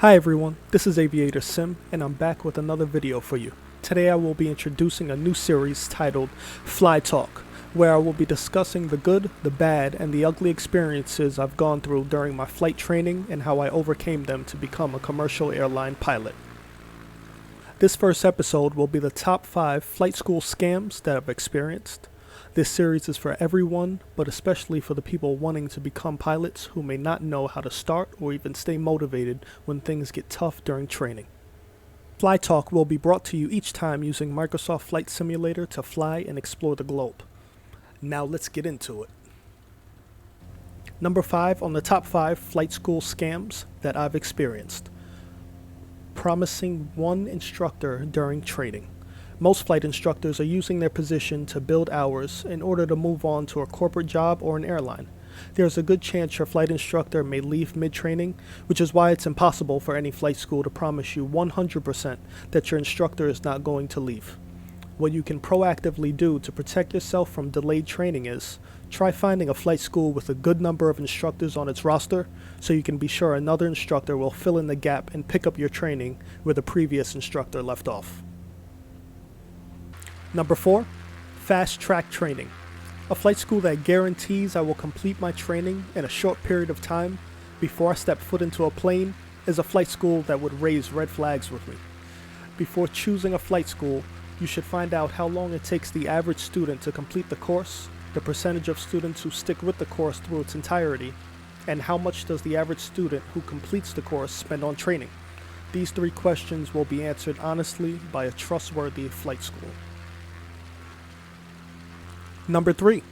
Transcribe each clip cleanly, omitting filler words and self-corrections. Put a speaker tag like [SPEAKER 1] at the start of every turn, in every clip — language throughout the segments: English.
[SPEAKER 1] Hi everyone, this is Aviator Sim, and I'm back with another video for you. Today I will be introducing a new series titled Fly Talk, where I will be discussing the good, the bad, and the ugly experiences I've gone through during my flight training and how I overcame them to become a commercial airline pilot. This first episode will be the top 5 flight school scams that I've experienced. This series is for everyone, but especially for the people wanting to become pilots who may not know how to start or even stay motivated when things get tough during training. Fly Talk will be brought to you each time using Microsoft Flight Simulator to fly and explore the globe. Now let's get into it. Number 5 on the top 5 flight school scams that I've experienced. Promising one instructor during training. Most flight instructors are using their position to build hours in order to move on to a corporate job or an airline. There's a good chance your flight instructor may leave mid-training, which is why it's impossible for any flight school to promise you 100% that your instructor is not going to leave. What you can proactively do to protect yourself from delayed training is try finding a flight school with a good number of instructors on its roster so you can be sure another instructor will fill in the gap and pick up your training where the previous instructor left off. Number 4, fast track training. A flight school that guarantees I will complete my training in a short period of time before I step foot into a plane is a flight school that would raise red flags with me. Before choosing a flight school, you should find out how long it takes the average student to complete the course, the percentage of students who stick with the course through its entirety, and how much does the average student who completes the course spend on training. These 3 questions will be answered honestly by a trustworthy flight school. Number 3,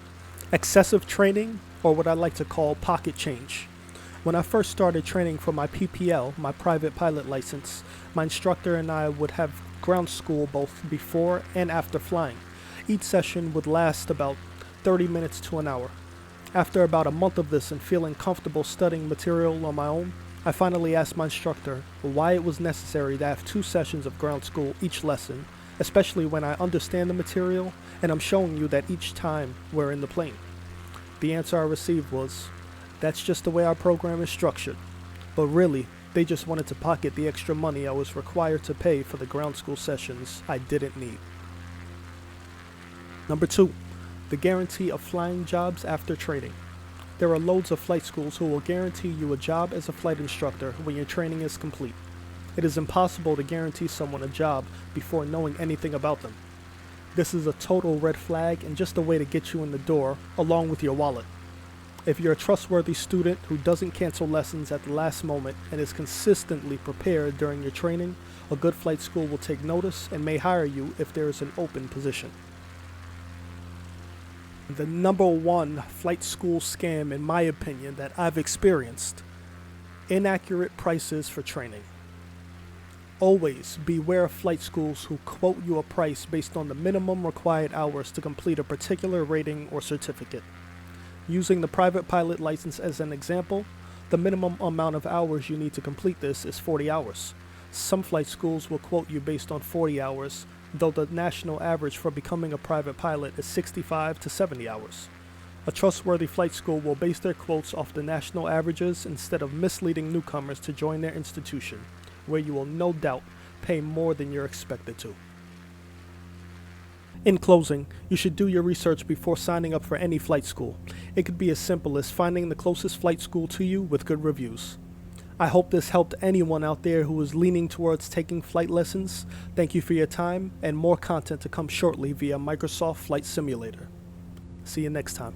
[SPEAKER 1] excessive training, or what I like to call pocket change. When I first started training for my PPL, my private pilot license, my instructor and I would have ground school both before and after flying. Each session would last about 30 minutes to an hour. After about a month of this and feeling comfortable studying material on my own, I finally asked my instructor why it was necessary to have 2 sessions of ground school each lesson, especially when I understand the material and I'm showing you that each time we're in the plane. The answer I received was, that's just the way our program is structured. But really, they just wanted to pocket the extra money I was required to pay for the ground school sessions I didn't need. Number 2, the guarantee of flying jobs after training. There are loads of flight schools who will guarantee you a job as a flight instructor when your training is complete. It is impossible to guarantee someone a job before knowing anything about them. This is a total red flag and just a way to get you in the door, along with your wallet. If you're a trustworthy student who doesn't cancel lessons at the last moment and is consistently prepared during your training, a good flight school will take notice and may hire you if there is an open position. The number 1 flight school scam, in my opinion, that I've experienced: inaccurate prices for training. Always beware of flight schools who quote you a price based on the minimum required hours to complete a particular rating or certificate. Using the private pilot license as an example, the minimum amount of hours you need to complete this is 40 hours. Some flight schools will quote you based on 40 hours, though the national average for becoming a private pilot is 65 to 70 hours. A trustworthy flight school will base their quotes off the national averages instead of misleading newcomers to join their institution, where you will no doubt pay more than you're expected to. In closing, you should do your research before signing up for any flight school. It could be as simple as finding the closest flight school to you with good reviews. I hope this helped anyone out there who is leaning towards taking flight lessons. Thank you for your time, and more content to come shortly via Microsoft Flight Simulator. See you next time.